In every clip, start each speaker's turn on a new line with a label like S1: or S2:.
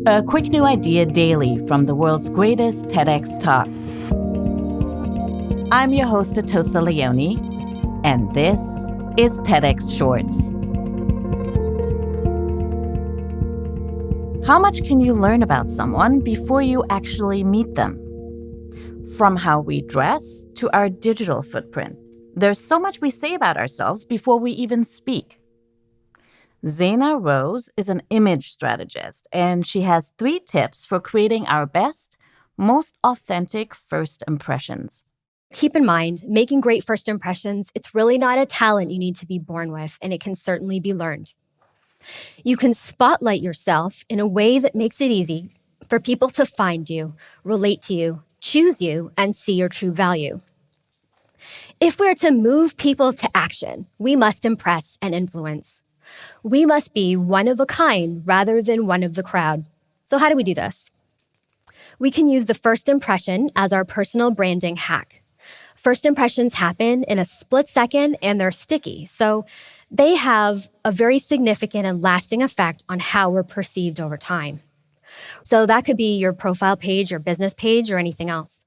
S1: A quick new idea daily from the world's greatest TEDx talks. I'm your host, Atossa Leoni, and this is TEDx Shorts. How much can you learn about someone before you actually meet them? From how we dress to our digital footprint, there's so much we say about ourselves before we even speak. Zayna Rose is an image strategist, and she has 3 tips for creating our best, most authentic first impressions.
S2: Keep in mind, making great first impressions, it's really not a talent you need to be born with, and it can certainly be learned. You can spotlight yourself in a way that makes it easy for people to find you, relate to you, choose you, and see your true value. If we're to move people to action, we must impress and influence. We must be one of a kind rather than one of the crowd. So how do we do this? We can use the first impression as our personal branding hack. First impressions happen in a split second and they're sticky, so they have a very significant and lasting effect on how we're perceived over time. So that could be your profile page, your business page, or anything else.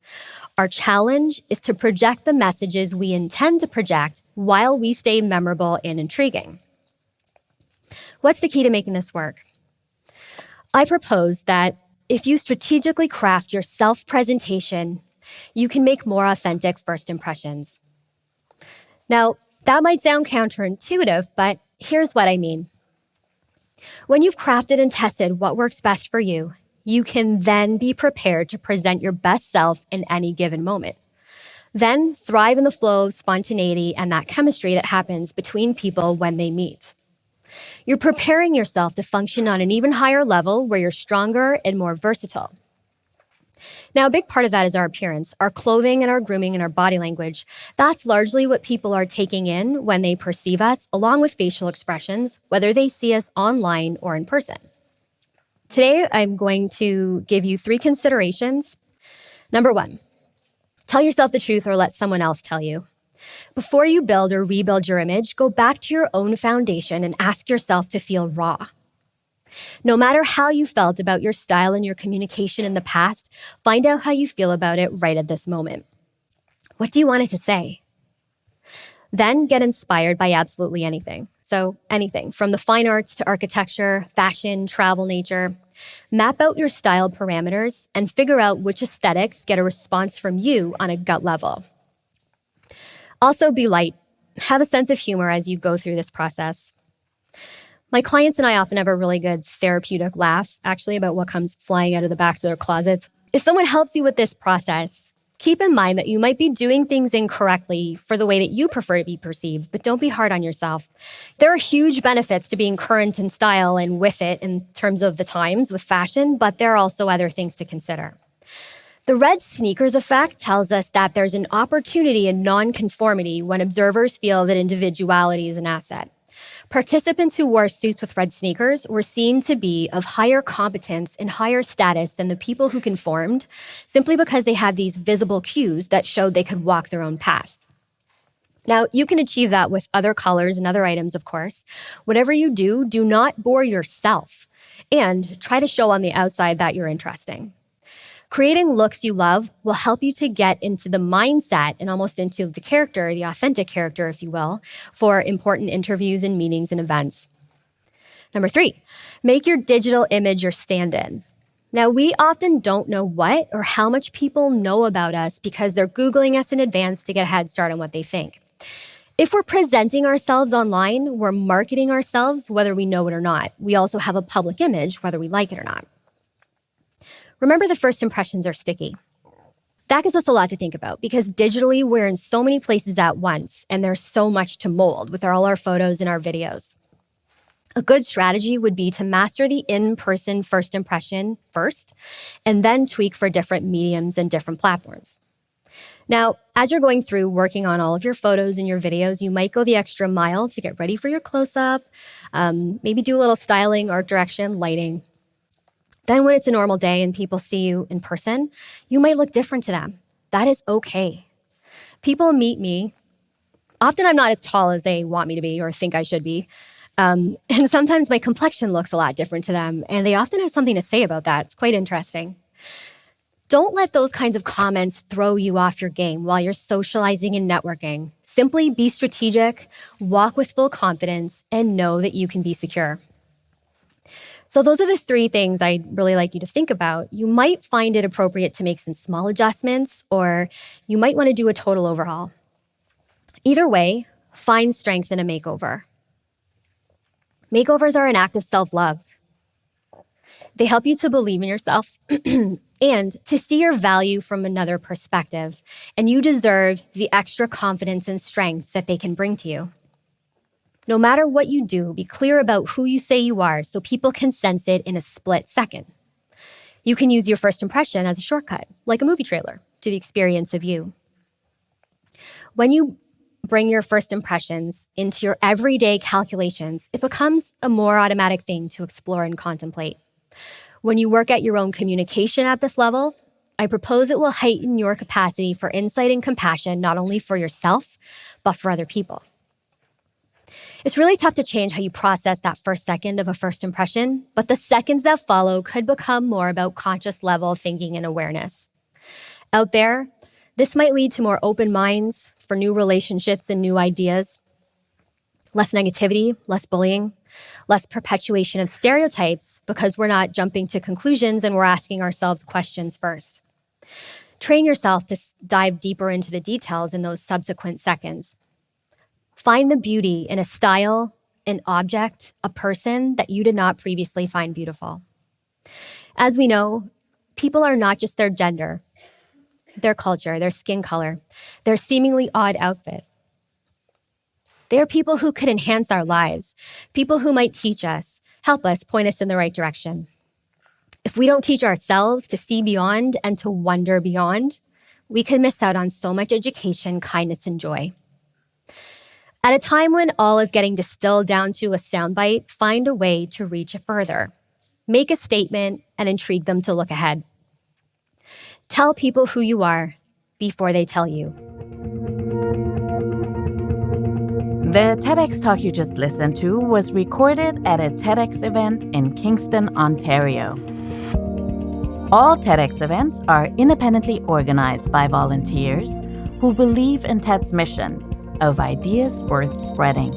S2: Our challenge is to project the messages we intend to project while we stay memorable and intriguing. What's the key to making this work? I propose that if you strategically craft your self-presentation, you can make more authentic first impressions. Now, that might sound counterintuitive, but here's what I mean. When you've crafted and tested what works best for you, you can then be prepared to present your best self in any given moment. Then thrive in the flow of spontaneity and that chemistry that happens between people when they meet. You're preparing yourself to function on an even higher level where you're stronger and more versatile. Now, a big part of that is our appearance, our clothing and our grooming and our body language. That's largely what people are taking in when they perceive us, along with facial expressions, whether they see us online or in person. Today, I'm going to give you 3 considerations. Number 1, tell yourself the truth or let someone else tell you. Before you build or rebuild your image, go back to your own foundation and ask yourself to feel raw. No matter how you felt about your style and your communication in the past, find out how you feel about it right at this moment. What do you want it to say? Then get inspired by absolutely anything. So anything from the fine arts to architecture, fashion, travel, nature. Map out your style parameters and figure out which aesthetics get a response from you on a gut level. Also, be light. Have a sense of humor as you go through this process. My clients and I often have a really good therapeutic laugh, actually, about what comes flying out of the backs of their closets. If someone helps you with this process, keep in mind that you might be doing things incorrectly for the way that you prefer to be perceived, but don't be hard on yourself. There are huge benefits to being current in style and with it in terms of the times with fashion, but there are also other things to consider. The red sneakers effect tells us that there's an opportunity in nonconformity when observers feel that individuality is an asset. Participants who wore suits with red sneakers were seen to be of higher competence and higher status than the people who conformed, simply because they had these visible cues that showed they could walk their own path. Now, you can achieve that with other colors and other items, of course. Whatever you do, do not bore yourself, and try to show on the outside that you're interesting. Creating looks you love will help you to get into the mindset and almost into the character, the authentic character, if you will, for important interviews and meetings and events. Number 3, make your digital image your stand-in. Now, we often don't know what or how much people know about us because they're Googling us in advance to get a head start on what they think. If we're presenting ourselves online, we're marketing ourselves whether we know it or not. We also have a public image whether we like it or not. Remember, the first impressions are sticky. That gives us a lot to think about because digitally we're in so many places at once and there's so much to mold with all our photos and our videos. A good strategy would be to master the in-person first impression first and then tweak for different mediums and different platforms. Now, as you're going through working on all of your photos and your videos, you might go the extra mile to get ready for your close-up, maybe do a little styling, art direction, lighting. Then when it's a normal day and people see you in person, you might look different to them. That is okay. People meet me. Often I'm not as tall as they want me to be or think I should be. And sometimes my complexion looks a lot different to them, and they often have something to say about that. It's quite interesting. Don't let those kinds of comments throw you off your game while you're socializing and networking. Simply be strategic, walk with full confidence, and know that you can be secure. So those are the 3 things I'd really like you to think about. You might find it appropriate to make some small adjustments, or you might want to do a total overhaul. Either way, find strength in a makeover. Makeovers are an act of self-love. They help you to believe in yourself and to see your value from another perspective, and you deserve the extra confidence and strength that they can bring to you. No matter what you do, be clear about who you say you are so people can sense it in a split second. You can use your first impression as a shortcut, like a movie trailer, to the experience of you. When you bring your first impressions into your everyday calculations, it becomes a more automatic thing to explore and contemplate. When you work at your own communication at this level, I propose it will heighten your capacity for insight and compassion, not only for yourself, but for other people. It's really tough to change how you process that first second of a first impression, but the seconds that follow could become more about conscious level thinking and awareness. Out there, this might lead to more open minds for new relationships and new ideas, less negativity, less bullying, less perpetuation of stereotypes because we're not jumping to conclusions and we're asking ourselves questions first. Train yourself to dive deeper into the details in those subsequent seconds. Find the beauty in a style, an object, a person that you did not previously find beautiful. As we know, people are not just their gender, their culture, their skin color, their seemingly odd outfit. They are people who could enhance our lives, people who might teach us, help us, point us in the right direction. If we don't teach ourselves to see beyond and to wonder beyond, we could miss out on so much education, kindness, and joy. At a time when all is getting distilled down to a soundbite, find a way to reach further. Make a statement and intrigue them to look ahead. Tell people who you are before they tell you.
S1: The TEDx talk you just listened to was recorded at a TEDx event in Kingston, Ontario. All TEDx events are independently organized by volunteers who believe in TED's mission of ideas worth spreading.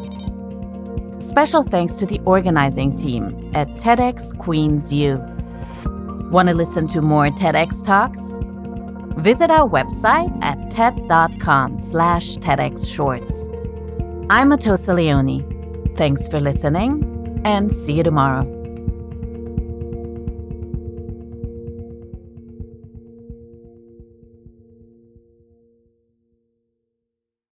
S1: Special thanks to the organizing team at TEDxQueensU. Want to listen to more TEDx talks? Visit our website at ted.com/TEDxShorts. I'm Atossa Leoni. Thanks for listening, and see you tomorrow.